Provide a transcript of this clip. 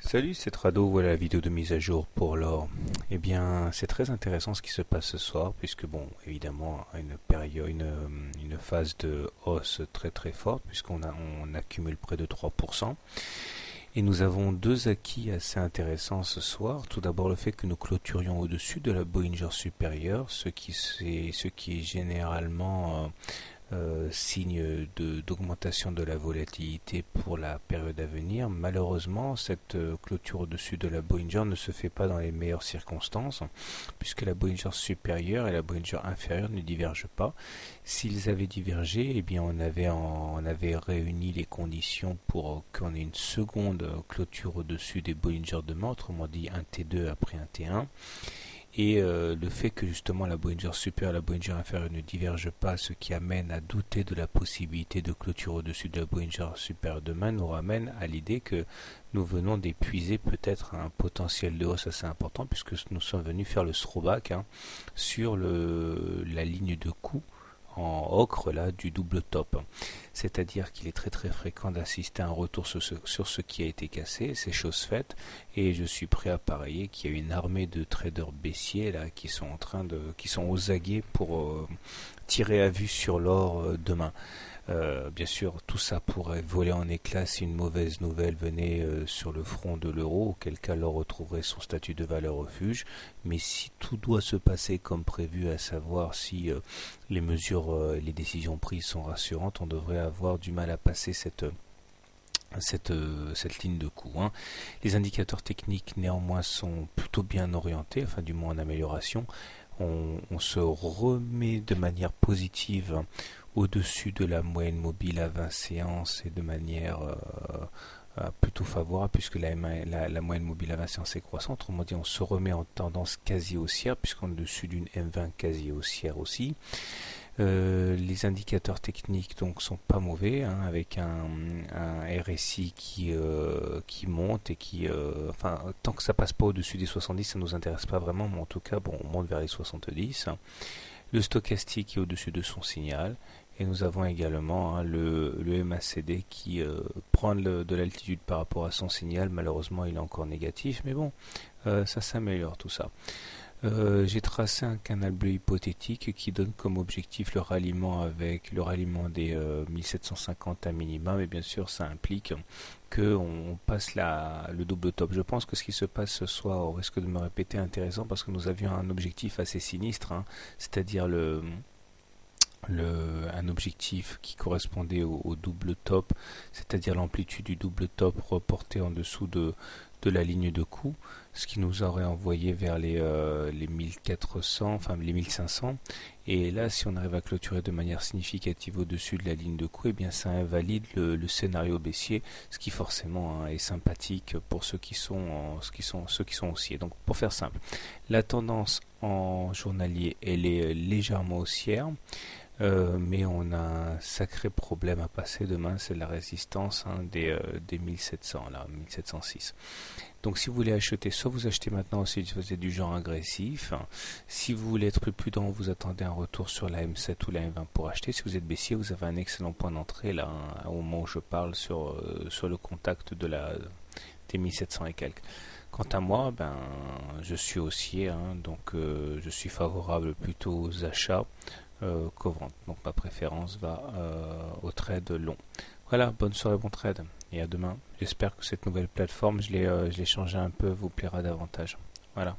Salut, c'est Trado, voilà la vidéo de mise à jour pour l'or. Eh bien, c'est très intéressant ce qui se passe ce soir, puisque bon, évidemment, une période, une phase de hausse très très forte, on accumule près de 3%. Et nous avons deux acquis assez intéressants ce soir. Tout d'abord, le fait que nous clôturions au-dessus de la Bollinger supérieure, ce qui est généralement signe d'augmentation de la volatilité pour la période à venir. Malheureusement, cette clôture au-dessus de la Bollinger ne se fait pas dans les meilleures circonstances, puisque la Bollinger supérieure et la Bollinger inférieure ne divergent pas. S'ils avaient divergé, eh bien on avait réuni les conditions pour qu'on ait une seconde clôture au-dessus des Bollinger demain, autrement dit un T2 après un T1. Et le fait que justement la Bollinger supérieure et la Bollinger inférieure ne divergent pas, ce qui amène à douter de la possibilité de clôture au-dessus de la Bollinger supérieure demain, nous ramène à l'idée que nous venons d'épuiser peut-être un potentiel de hausse assez important, puisque nous sommes venus faire le throwback sur la ligne de coup en ocre là du double top. C'est-à-dire qu'il est très très fréquent d'assister à un retour sur ce qui a été cassé, c'est chose faite, et je suis prêt à parier qu'il y a une armée de traders baissiers là qui sont aux aguets pour tirer à vue sur l'or demain. Bien sûr, tout ça pourrait voler en éclats si une mauvaise nouvelle venait sur le front de l'euro, auquel cas l'or retrouverait son statut de valeur refuge. Mais si tout doit se passer comme prévu, à savoir si les décisions prises sont rassurantes, on devrait avoir du mal à passer cette ligne de coup. Les indicateurs techniques néanmoins sont plutôt bien orientés, enfin du moins en amélioration. On se remet de manière positive au-dessus de la moyenne mobile à 20 séances et de manière plutôt favorable, puisque la moyenne mobile à 20 séances est croissante. Autrement dit, on se remet en tendance quasi haussière, puisqu'on est au-dessus d'une M20 quasi haussière aussi. Les indicateurs techniques donc sont pas mauvais, avec un RSI qui monte et enfin tant que ça passe pas au-dessus des 70, ça nous intéresse pas vraiment, mais en tout cas bon, on monte vers les 70. Le stochastique est au-dessus de son signal, et nous avons également le MACD qui prend de l'altitude par rapport à son signal. Malheureusement, il est encore négatif, mais bon, ça s'améliore tout ça. J'ai tracé un canal bleu hypothétique qui donne comme objectif le ralliement des 1750 à minima, mais bien sûr ça implique qu'on passe le double top. Je pense que ce qui se passe ce soir, au risque de me répéter, est intéressant parce que nous avions un objectif assez sinistre, c'est-à-dire un objectif qui correspondait au double top, c'est-à-dire l'amplitude du double top reportée en dessous de la ligne de coup, ce qui nous aurait envoyé vers les 1400, enfin les 1500. Et là, si on arrive à clôturer de manière significative au-dessus de la ligne de coup, eh bien ça invalide le scénario baissier, ce qui forcément est sympathique pour ceux qui sont haussiers. Donc pour faire simple, la tendance en journalier, elle est légèrement haussière. Mais on a un sacré problème à passer demain, c'est la résistance des 1700, là, 1706. Donc si vous voulez acheter, soit vous achetez maintenant si vous êtes du genre agressif. Si vous voulez être plus prudent, vous attendez un retour sur la M7 ou la M20 pour acheter. Si vous êtes baissier, vous avez un excellent point d'entrée là, au moment où je parle sur le contact des 1700 et quelques. Quant à moi, je suis haussier, donc je suis favorable plutôt aux achats qu'aux ventes. Donc ma préférence va au trade long. Voilà, bonne soirée, bon trade et à demain. J'espère que cette nouvelle plateforme, je l'ai changée un peu, vous plaira davantage. Voilà.